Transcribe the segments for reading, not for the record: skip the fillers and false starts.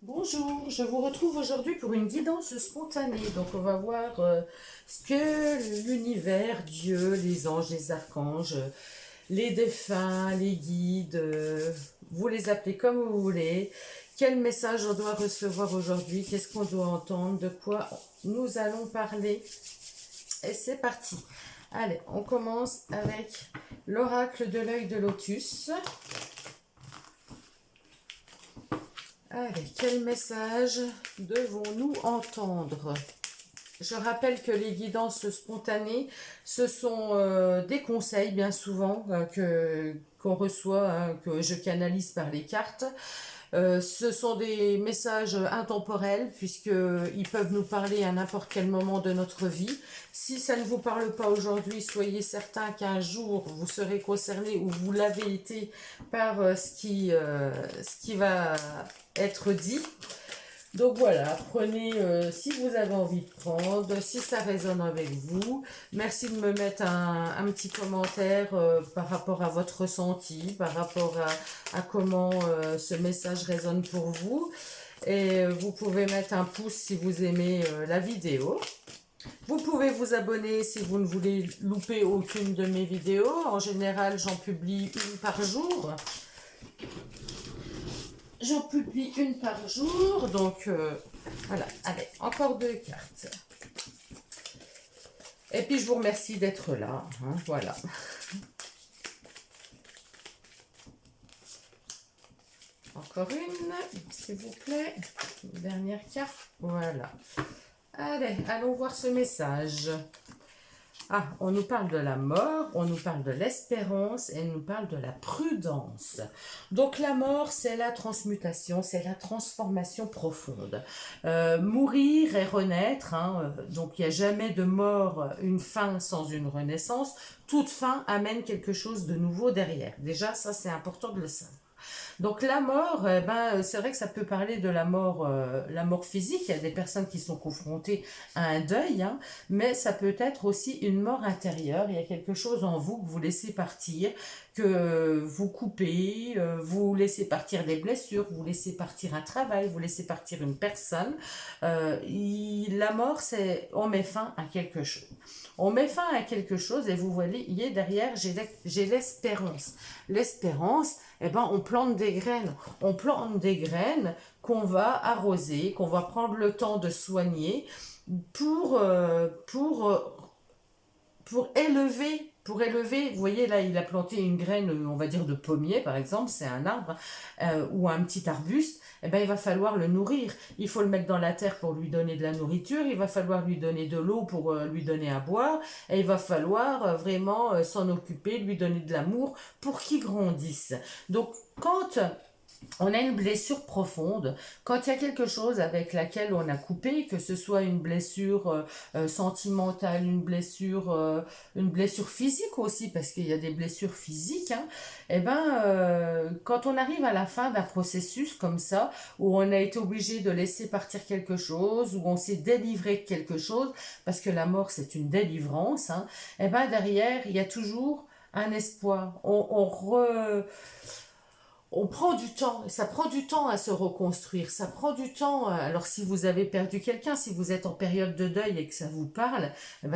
Bonjour, je vous retrouve aujourd'hui pour une guidance spontanée. Donc on va voir ce que l'univers, Dieu, les anges, les archanges, les défunts, les guides, vous les appelez comme vous voulez. Quel message on doit recevoir aujourd'hui? Qu'est-ce qu'on doit entendre? De quoi nous allons parler? Et c'est parti. Allez, on commence avec l'oracle de l'œil de lotus. Allez, quel message devons-nous entendre? Je rappelle que les guidances spontanées, ce sont des conseils bien souvent qu'on reçoit, hein, que je canalise par les cartes. Ce sont des messages intemporels puisqu'ils peuvent nous parler à n'importe quel moment de notre vie. Si ça ne vous parle pas aujourd'hui, soyez certain qu'un jour vous serez concerné ou vous l'avez été par ce qui va être dit. Donc voilà, prenez si vous avez envie de prendre, si ça résonne avec vous. Merci de me mettre un petit commentaire par rapport à votre ressenti, par rapport à comment ce message résonne pour vous. Et vous pouvez mettre un pouce si vous aimez la vidéo. Vous pouvez vous abonner si vous ne voulez louper aucune de mes vidéos. En général, j'en publie une par jour. J'en publie une par jour, donc voilà. Allez, encore deux cartes. Et puis je vous remercie d'être là, hein, voilà. Encore une, s'il vous plaît. Une dernière carte, voilà. Allez, allons voir ce message. Ah, on nous parle de la mort, on nous parle de l'espérance et on nous parle de la prudence. Donc la mort, c'est la transmutation, c'est la transformation profonde. Mourir et renaître, hein, donc il n'y a jamais de mort, une fin sans une renaissance. Toute fin amène quelque chose de nouveau derrière. Déjà, ça c'est important de le savoir. Donc la mort, c'est vrai que ça peut parler de la mort physique. Il y a des personnes qui sont confrontées à un deuil, hein, mais ça peut être aussi une mort intérieure. Il y a quelque chose en vous que vous laissez partir, que vous coupez, vous laissez partir des blessures, vous laissez partir un travail, vous laissez partir une personne. La mort, c'est on met fin à quelque chose. On met fin à quelque chose et vous voyez derrière, j'ai l'espérance. L'espérance, on plante des graines. On plante des graines qu'on va arroser, qu'on va prendre le temps de soigner pour élever. Pour élever, vous voyez là, il a planté une graine, on va dire de pommier par exemple, c'est un arbre, ou un petit arbuste, il va falloir le nourrir. Il faut le mettre dans la terre pour lui donner de la nourriture, il va falloir lui donner de l'eau pour lui donner à boire, et il va falloir vraiment s'en occuper, lui donner de l'amour pour qu'il grandisse. Donc quand on a une blessure profonde, quand il y a quelque chose avec laquelle on a coupé, que ce soit une blessure sentimentale, une blessure physique aussi, parce qu'il y a des blessures physiques, hein, quand on arrive à la fin d'un processus comme ça, où on a été obligé de laisser partir quelque chose, où on s'est délivré de quelque chose, parce que la mort c'est une délivrance, hein, derrière il y a toujours un espoir. On prend du temps, ça prend du temps à se reconstruire, ça prend du temps. Alors si vous avez perdu quelqu'un, si vous êtes en période de deuil et que ça vous parle,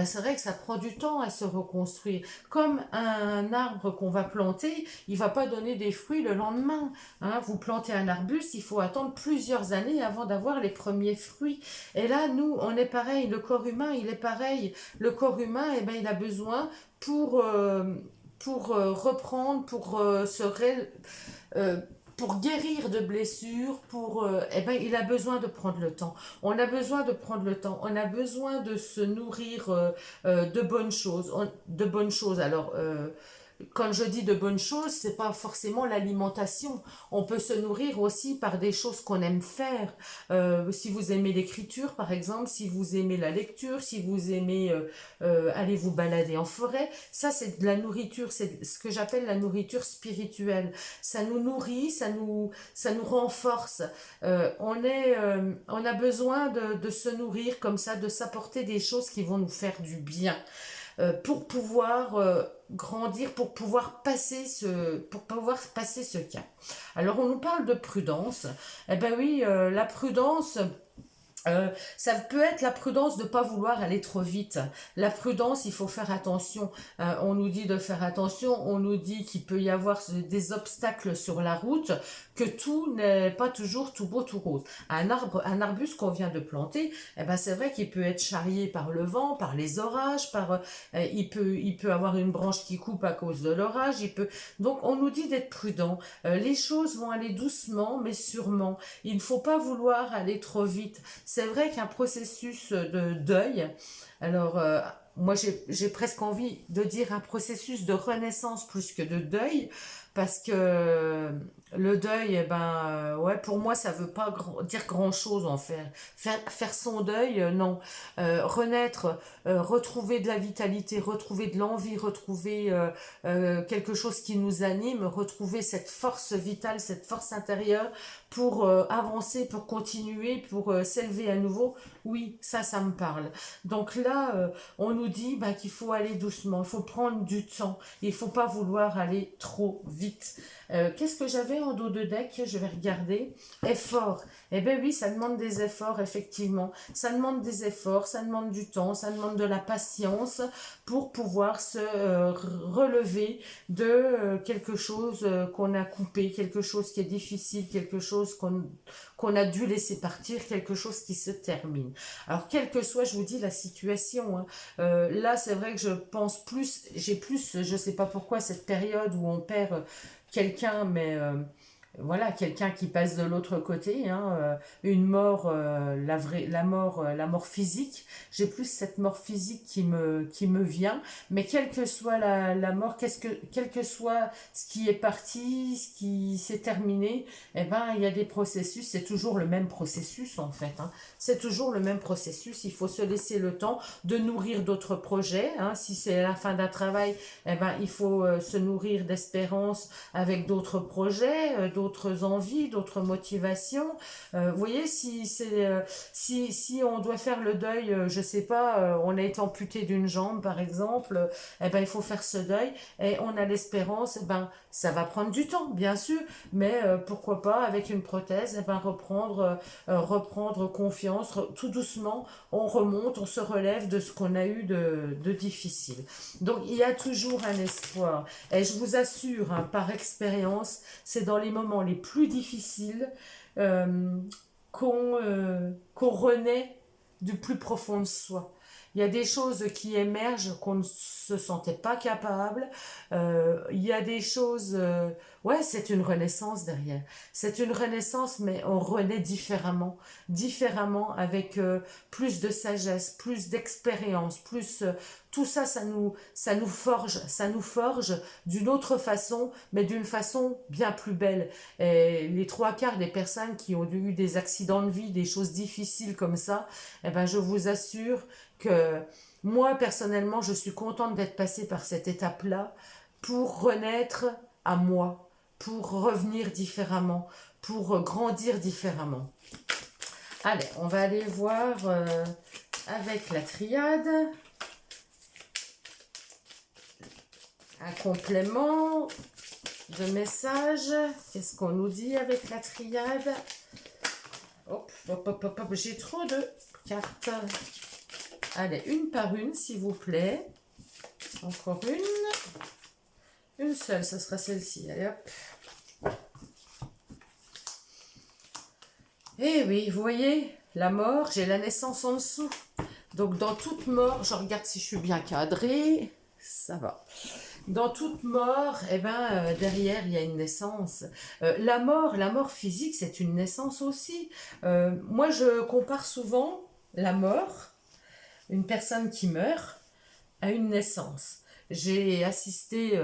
c'est vrai que ça prend du temps à se reconstruire. Comme un arbre qu'on va planter, il va pas donner des fruits le lendemain, hein. Vous plantez un arbuste, il faut attendre plusieurs années avant d'avoir les premiers fruits. Et là, nous, on est pareil, le corps humain, il est pareil. Le corps humain, il a besoin pour reprendre, euh, pour guérir de blessures, il a besoin de prendre le temps. On a besoin de prendre le temps. On a besoin de se nourrir de bonnes choses. De bonnes choses. Alors, quand je dis de bonnes choses, c'est pas forcément l'alimentation. On peut se nourrir aussi par des choses qu'on aime faire. Si vous aimez l'écriture, par exemple, si vous aimez la lecture, si vous aimez aller vous balader en forêt, ça c'est de la nourriture, c'est ce que j'appelle la nourriture spirituelle. Ça nous nourrit, ça nous renforce. On a besoin de se nourrir comme ça, de s'apporter des choses qui vont nous faire du bien. pour pouvoir grandir, pour pouvoir passer ce cap. Alors on nous parle de prudence. Eh ben oui, la prudence. Ça peut être la prudence de ne pas vouloir aller trop vite. La prudence, il faut faire attention. On nous dit de faire attention, on nous dit qu'il peut y avoir des obstacles sur la route, que tout n'est pas toujours tout beau, tout rose. Un arbuste qu'on vient de planter, eh ben c'est vrai qu'il peut être charrié par le vent, par les orages, il peut avoir une branche qui coupe à cause de l'orage. Donc on nous dit d'être prudent. Les choses vont aller doucement, mais sûrement. Il ne faut pas vouloir aller trop vite. C'est vrai qu'un processus de deuil, alors moi j'ai presque envie de dire un processus de renaissance plus que de deuil, parce que le deuil, eh ben, ouais, pour moi ça veut pas dire grand-chose en faire. Faire son deuil, non. Renaître, retrouver de la vitalité, retrouver de l'envie, retrouver quelque chose qui nous anime, retrouver cette force vitale, cette force intérieure pour avancer, pour continuer, pour s'élever à nouveau. Oui, ça me parle. Donc là, on nous dit bah, qu'il faut aller doucement, il faut prendre du temps, il ne faut pas vouloir aller trop vite. Qu'est-ce que j'avais en dos de deck? Je vais regarder. Effort. Eh bien oui, ça demande des efforts, effectivement. Ça demande des efforts, ça demande du temps, ça demande de la patience pour pouvoir se relever de quelque chose qu'on a coupé, quelque chose qui est difficile, quelque chose qu'on a dû laisser partir, quelque chose qui se termine. Alors, quelle que soit, je vous dis, la situation, hein, là, c'est vrai que je pense plus, je sais pas pourquoi, cette période où on perd quelqu'un, mais voilà, quelqu'un qui passe de l'autre côté, hein, une mort, la mort physique. J'ai plus cette mort physique qui me vient, mais quelle que soit la mort, quel que soit ce qui est parti, ce qui s'est terminé, eh ben, il y a des processus, c'est toujours le même processus en fait, hein. C'est toujours le même processus, il faut se laisser le temps de nourrir d'autres projets, hein. Si c'est la fin d'un travail, eh ben, il faut se nourrir d'espérance avec d'autres projets, d'autres envies, d'autres motivations. Vous voyez, si on doit faire le deuil, je sais pas, on a été amputé d'une jambe par exemple, eh ben il faut faire ce deuil et on a l'espérance, eh ben ça va prendre du temps bien sûr, mais pourquoi pas avec une prothèse, eh ben reprendre confiance, tout doucement, on remonte, on se relève de ce qu'on a eu de difficile. Donc il y a toujours un espoir et je vous assure, hein, par expérience, c'est dans les moments les plus difficiles euh, qu'on renaît du plus profond de soi. Il y a des choses qui émergent qu'on ne se sentait pas capable. Il y a des choses... ouais, c'est une renaissance derrière. C'est une renaissance, mais on renaît différemment. Différemment, avec plus de sagesse, plus d'expérience, plus... tout ça, ça nous forge d'une autre façon, mais d'une façon bien plus belle. Et les trois quarts des personnes qui ont eu des accidents de vie, des choses difficiles comme ça, eh ben, je vous assure que moi, personnellement, je suis contente d'être passée par cette étape-là pour renaître à moi, pour revenir différemment, pour grandir différemment. Allez, on va aller voir avec la triade. Un complément de message. Qu'est-ce qu'on nous dit avec la triade? Hop, hop, hop, hop, hop. J'ai trop de cartes. Allez, une par une, s'il vous plaît. Encore une. Une seule, ça sera celle-ci. Allez, hop. Eh oui, vous voyez, la mort, j'ai la naissance en dessous. Donc, dans toute mort, je regarde si je suis bien cadrée. Ça va. Dans toute mort, eh ben, derrière, il y a une naissance. La mort physique, c'est une naissance aussi. Moi, je compare souvent la mort, une personne qui meurt, à une naissance. J'ai assisté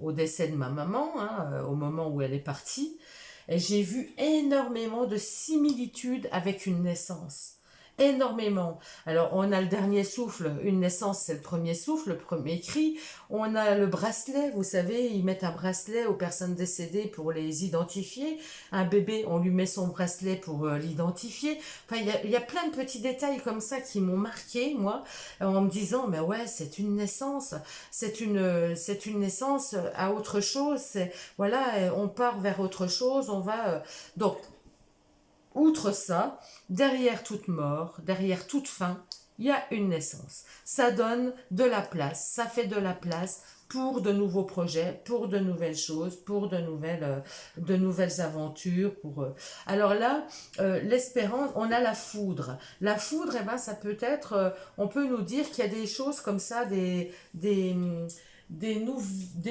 au décès de ma maman, hein, au moment où elle est partie, et j'ai vu énormément de similitudes avec une naissance. énormément. Alors, on a le dernier souffle, une naissance, c'est le premier souffle, le premier cri. On a le bracelet, vous savez, ils mettent un bracelet aux personnes décédées pour les identifier. Un bébé, on lui met son bracelet pour l'identifier. Enfin, il y a plein de petits détails comme ça qui m'ont marqué, moi, en me disant, mais ouais, c'est une naissance, c'est une naissance à autre chose. Voilà, on part vers autre chose, on va... donc, outre ça, derrière toute mort, derrière toute fin, il y a une naissance. Ça donne de la place, ça fait de la place pour de nouveaux projets, pour de nouvelles choses, pour de nouvelles aventures. Alors là, l'espérance, on a la foudre. La foudre, eh ben, ça peut être, on peut nous dire qu'il y a des choses comme ça, des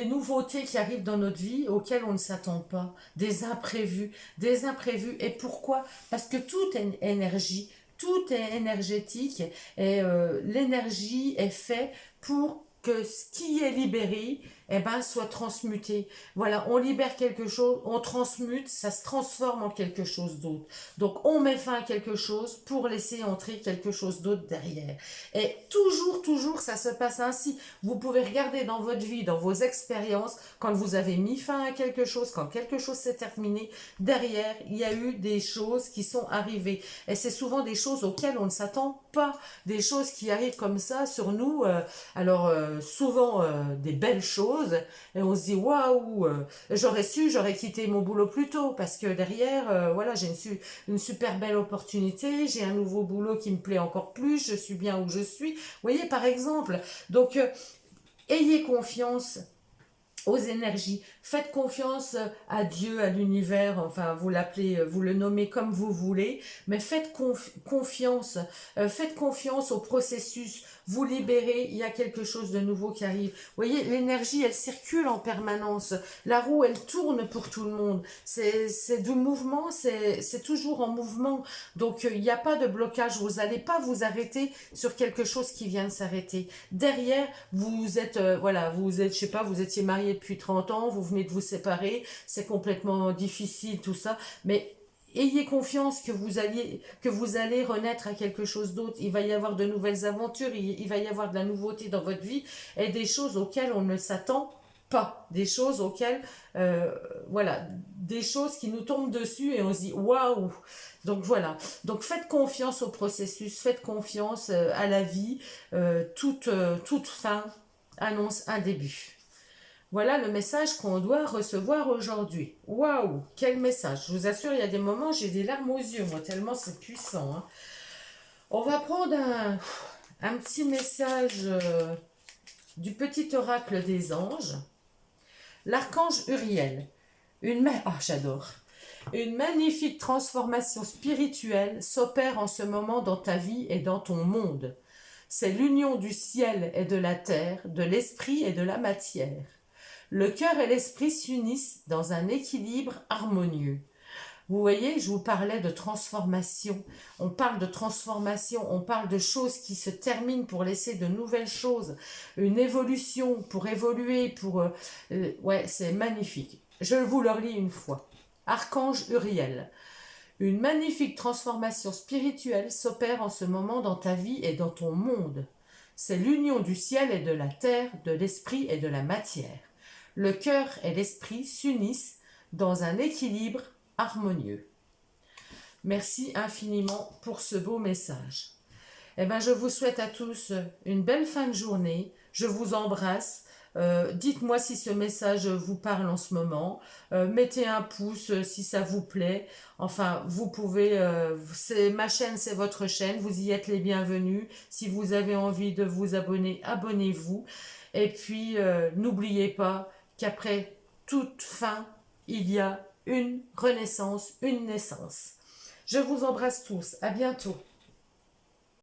nouveautés qui arrivent dans notre vie auxquelles on ne s'attend pas, des imprévus, des imprévus. Et pourquoi? Parce que tout est énergie, tout est énergétique et l'énergie est faite pour que ce qui est libéré, eh ben, soit transmuté. Voilà, on libère quelque chose, on transmute, ça se transforme en quelque chose d'autre. Donc, on met fin à quelque chose pour laisser entrer quelque chose d'autre derrière. Et toujours, toujours, ça se passe ainsi. Vous pouvez regarder dans votre vie, dans vos expériences, quand vous avez mis fin à quelque chose, quand quelque chose s'est terminé, derrière, il y a eu des choses qui sont arrivées. Et c'est souvent des choses auxquelles on ne s'attend pas, des choses qui arrivent comme ça sur nous. Souvent des belles choses, et on se dit waouh, j'aurais su, j'aurais quitté mon boulot plus tôt, parce que derrière, voilà, j'ai une super belle opportunité, j'ai un nouveau boulot qui me plaît encore plus, je suis bien où je suis. Vous voyez, par exemple. Donc, ayez confiance aux énergies. Faites confiance à Dieu, à l'univers, enfin vous l'appelez, vous le nommez comme vous voulez, mais confiance, faites confiance au processus. Vous libérez, il y a quelque chose de nouveau qui arrive. Vous voyez, l'énergie, elle circule en permanence. La roue, elle tourne pour tout le monde. C'est du mouvement, c'est toujours en mouvement. Donc, il n'y a pas de blocage. Vous n'allez pas vous arrêter sur quelque chose qui vient de s'arrêter. Derrière, vous êtes, je sais pas, vous étiez marié depuis 30 ans, vous venez de vous séparer, c'est complètement difficile, tout ça. Mais ayez confiance que vous allez renaître à quelque chose d'autre. Il va y avoir de nouvelles aventures, il va y avoir de la nouveauté dans votre vie et des choses auxquelles on ne s'attend pas. Des choses auxquelles, des choses qui nous tombent dessus et on se dit waouh! Donc voilà. Donc faites confiance au processus, faites confiance à la vie. Toute fin annonce un début. Voilà le message qu'on doit recevoir aujourd'hui. Waouh, quel message! Je vous assure, il y a des moments, j'ai des larmes aux yeux, moi, tellement c'est puissant. Hein. On va prendre un petit message du petit oracle des anges. L'archange Uriel. J'adore. Une magnifique transformation spirituelle s'opère en ce moment dans ta vie et dans ton monde. C'est l'union du ciel et de la terre, de l'esprit et de la matière. Le cœur et l'esprit s'unissent dans un équilibre harmonieux. Vous voyez, je vous parlais de transformation. On parle de transformation, on parle de choses qui se terminent pour laisser de nouvelles choses. Une évolution pour évoluer, c'est magnifique. Je vous le relis une fois. Archange Uriel. Une magnifique transformation spirituelle s'opère en ce moment dans ta vie et dans ton monde. C'est l'union du ciel et de la terre, de l'esprit et de la matière. Le cœur et l'esprit s'unissent dans un équilibre harmonieux. Merci infiniment pour ce beau message. Je vous souhaite à tous une belle fin de journée. Je vous embrasse. Dites-moi si ce message vous parle en ce moment. Mettez un pouce si ça vous plaît. Enfin, vous pouvez... ma chaîne, c'est votre chaîne. Vous y êtes les bienvenus. Si vous avez envie de vous abonner, abonnez-vous. Et puis, n'oubliez pas qu'après toute fin, il y a une renaissance, une naissance. Je vous embrasse tous. À bientôt.